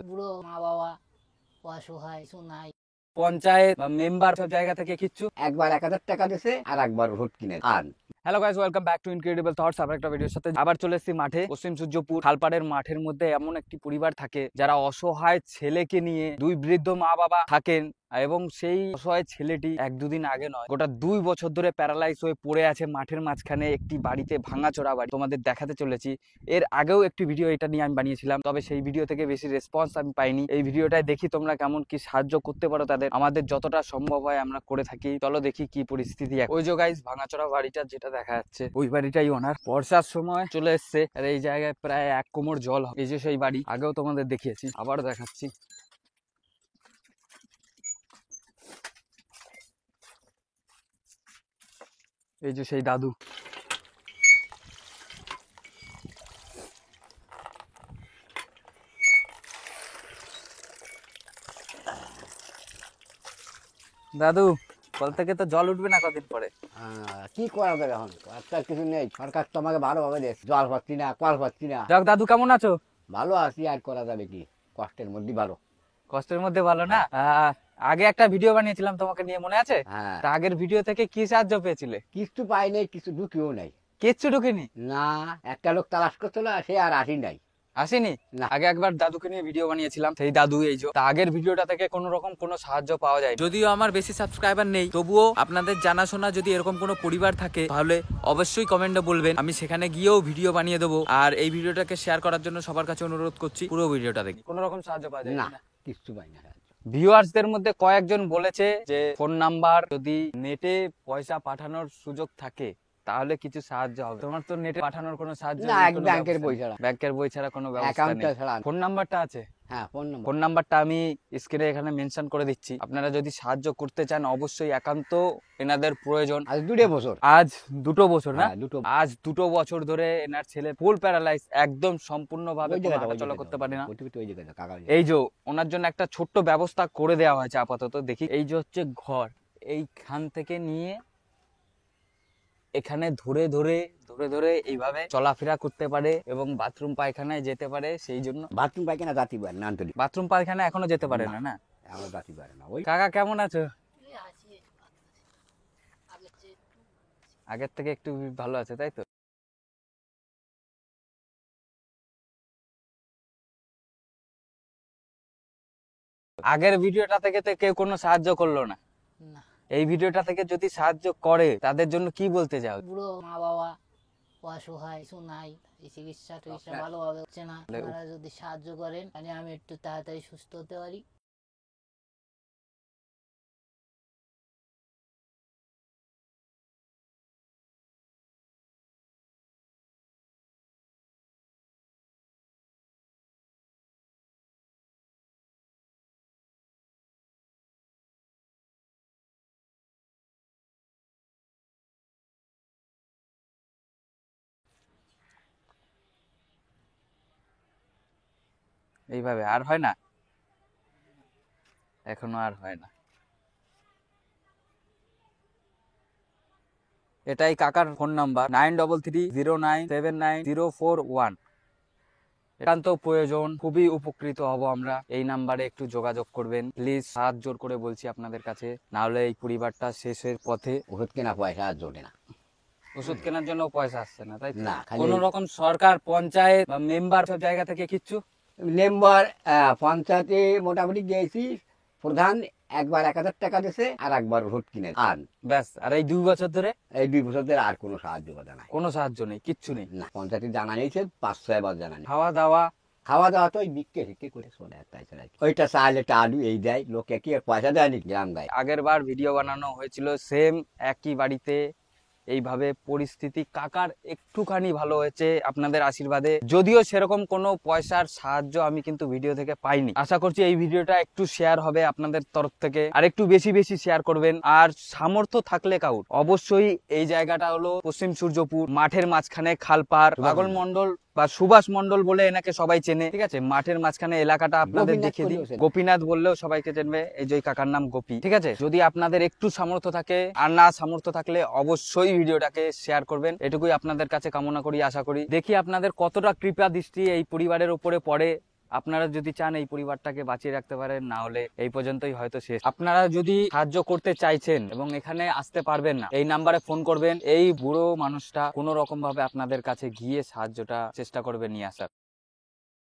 বুড়ো মা বাবা অসহায় কিছু নাই। পঞ্চায়েত বা মেম্বার সব জায়গা থেকে কিচ্ছু। একবার 1000 টাকা দিছে আর একবার ভোট কিনে আর hello guys, welcome back to incredible thoughts. আবার একটা ভিডিওর সাথে আবার চলে এসেছি মাঠে। পশ্চিম সূর্যপুর খালপাড়ের মাঠের মধ্যে এমন একটি পরিবার থাকে যারা অসহায় ছেলেকে নিয়ে, দুই বৃদ্ধ মা বাবা থাকেন, এবং সেই অসহায় ছেলেটি এক দুদিন আগে নয়, গোটা 2 বছর ধরে প্যারালাইজ হয়ে পড়ে আছে মাঠের মাঝখানে একটি বাড়িতে, ভাঙাচোরা বাড়ি। তোমাদের দেখাতে চলেছি। এর আগেও একটি ভিডিও এটা নিয়ে আমি বানিয়েছিলাম, তবে সেই ভিডিও থেকে বেশি রেসপন্স আমি পাইনি। এই ভিডিওটায় দেখি তোমরা কেমন কি সাহায্য করতে পারো তাদের। আমাদের যতটা সম্ভব হয় আমরা করে থাকি। চলো দেখি কি পরিস্থিতি। ওই যে গাইস, ভাঙাচোরা বাড়িটা যেটা দেখা যাচ্ছে, ওই বাড়িটাই ওনার। বর্ষার সময় চলে এসছে আর এই জায়গায় প্রায় 1 কোমর জল। এই যে সেই বাড়ি, আগেও তোমাদের দেখিয়েছি, আবার দেখাচ্ছি। এই যে সেই দাদু। দাদু, কল থেকে তো জল উঠবে না কদিন পরে। কি করা যাবে এখন? একটা কিছু নেই, সরকার তো আমাকে ভালোভাবে দিয়েছে, জল পাচ্ছি না, কল পাচ্ছি না। যাক দাদু, কেমন আছো? ভালো আছি, আর করা যাবে কি, কষ্টের মধ্যে ভালো। কষ্টের মধ্যে ভালো না? আগে একটা ভিডিও বানিয়েছিলাম তোমাকে নিয়ে, মনে আছে? হ্যাঁ, তা আগের ভিডিও থেকে কি সাহায্য পেয়েছিলে? কিছু পাই নাই, কিছু ঢুকিও নাই। কিচ্ছু ঢুকিনি? না, একটা লোক তালাশ করছিল, সে আর আসি নাই। আসেনি? না। আগে একবার দাদুকে নিয়ে ভিডিও বানিয়েছিলাম, সেই দাদু এই যে। তা আগের ভিডিওটা থেকে কোনো রকম কোনো সাহায্য পাওয়া যায়। যদিও আমার বেশি সাবস্ক্রাইবার নেই, তবুও আপনাদের জানাশোনা যদি এরকম কোনো পরিবার থাকে তাহলে অবশ্যই কমেন্টে বলবেন, আমি সেখানে গিয়েও ভিডিও বানিয়ে দেবো। আর এই ভিডিওটাকে শেয়ার করার জন্য সবার কাছে অনুরোধ করছি, পুরো ভিডিওটা দেখি। কোনো রকম সাহায্য পাওয়া যায় না, না? কিছু পাই না। ভিউয়ার্সদের মধ্যে কয়েকজন বলেছে যে ফোন নাম্বার যদি নেটে পয়সা পাঠানোর সুযোগ থাকে তাহলে কিছু সাহায্য হবে। তোমার তো নেটে পাঠানোর কোনো সাহায্য না, নেই, এক কোনো ব্যাংকের ব্যবস্থা বই নেই। ছাড়া। ব্যাংকের বই ছাড়া কোনো ব্যবস্থা অ্যাকাউন্টটা নেই। ছাড়া। ফোন নাম্বারটা আছে? হ্যাঁ, ফোন নম্বর। ফোন নাম্বারটা আমি স্ক্রিনে এখানে মেনশন করে দিচ্ছি। আপনারা যদি সাহায্য করতে চান, অবশ্যই একান্ত এনাদের প্রয়োজন। আজ 2 বছর। আজ 2 বছর না? হ্যাঁ, 2 আজ 2 বছর ধরে এনার ছেলে ফুল প্যারালাইজ, একদম সম্পূর্ণভাবে কোনো হাঁটাচলা করতে পারে না। এই যে ওনার জন্য একটা ছোট্ট ব্যবস্থা করে দেওয়া হয়েছে আপাতত। দেখি, এই যে হচ্ছে ঘর, এইখান থেকে নিয়ে এখানে ধরে ধরে ধরে ধরে এইভাবে চলাফেরা করতে পারে এবং বাথরুম পায়খানায় যেতে পারে। সেই জন্য বাথরুম পায়খানা জাতি পারে না, আন্তরিক বাথরুম পায়খানা এখনো যেতে পারে না। না, আমরা জাতি পারে না। ওই কাকা কেমন আছো? এই আছি, আগের চেয়ে একটু আগের থেকে একটু ভালো আছে, তাই তো? আগের ভিডিওটা থেকে তো কেউ কোনো সাহায্য করলো না। না। এই ভিডিওটা থেকে যদি সাহায্য করে তাদের জন্য কি বলতে চাও? বুড়ো মা বাবা অসহায় কিছু নাই, এই চিকিৎসা টিকিৎসা ভালোভাবে হচ্ছে না। আপনারা যদি সাহায্য করেন তাহলে আমি একটু তাড়াতাড়ি সুস্থ হতে পারি। এইভাবে আর হয় না? এখনো আর হয় না। এটাই কাকার ফোন নাম্বার, 9330979041। একান্ত প্রয়োজন, খুবই উপকৃত হব আমরা। এই নাম্বারে একটু যোগাযোগ করবেন প্লিজ, হাত জোর করে বলছি আপনাদের কাছে, না হলে এই পরিবারটা শেষের পথে। ওষুধ কেনা পয়সা আর জোটে না। ওষুধ কেনার জন্য পয়সা আসছে না, তাই না, খালি কোন রকম সরকার, পঞ্চায়েত বা মেম্বার সব জায়গা থেকে কিচ্ছু? মেম্বার পঞ্চায়েতে মোটামুটি গিয়েছি, প্রধান একবার 1000 টাকা দিছে আর একবার ভোট কিনে আর ব্যাস। আর এই 2 বছর ধরে এই 2 বছর ধরে আর কোনো সাহায্য কথা নাই। কোনো সাহায্য নেই, কিচ্ছু নেই। না, পঞ্চায়েতে জানা নিয়েছে, 500 বার জানা নেই। খাওয়া দাওয়া? খাওয়া দাওয়া তো ওই বিক্রি টিক্রি করে চলে, তাই ছাড়া কি। ওইটা চাল, এটা আলু এই দেয়, লোকে কি আর পয়সা দেয়নি, গ্রাম দেয়। আগের বার ভিডিও বানানো হয়েছিল সেম একই বাড়িতে, এইভাবে পরিস্থিতি। কাকার একটুখানি ভালো হয়েছে আপনাদের আশীর্বাদে, যদিও সেরকম কোনো পয়সার সাহায্য আমি কিন্তু ভিডিও থেকে পাইনি। আশা করছি এই ভিডিওটা একটু শেয়ার হবে আপনাদের তরফ থেকে, আর একটু বেশি বেশি শেয়ার করবেন। আর সামর্থ্য থাকলে কাউর, অবশ্যই এই জায়গাটা হলো পশ্চিম সূর্যপুর, মাঠের মাঝখানে খালপাড়, পাগল মন্ডল বা সুভাষ মন্ডল বলে এনাকে সবাই চেনে, ঠিক আছে? মাঠের মাঝখানে এলাকাটা আপনাদের গোপীনাথ দেখিয়ে দিই। বলেও চেনে। গোপীনাথ বললেও সবাইকে চেনবে। এই যে কাকার নাম গোপী, ঠিক আছে? যদি আপনাদের একটু সামর্থ্য থাকে, আর না সামর্থ্য থাকলে অবশ্যই ভিডিওটাকে শেয়ার করবেন, এটুকুই আপনাদের কাছে কামনা করি, আশা করি। দেখি আপনাদের কতটা কৃপা দৃষ্টি এই পরিবারের উপরে পড়ে, আপনারা যদি চান এই পরিবারটাকে বাঁচিয়ে রাখতে পারেন, না হলে এই পর্যন্তই হয়তো শেষ। আপনারা যদি সাহায্য করতে চাইছেন এবং এখানে আসতে পারবেন না, এই নাম্বারে ফোন করবেন। এই বুড়ো মানুষটা কোনো রকম ভাবে আপনাদের কাছে গিয়ে সাহায্যটা চেষ্টা করবে নিয়ে আসার।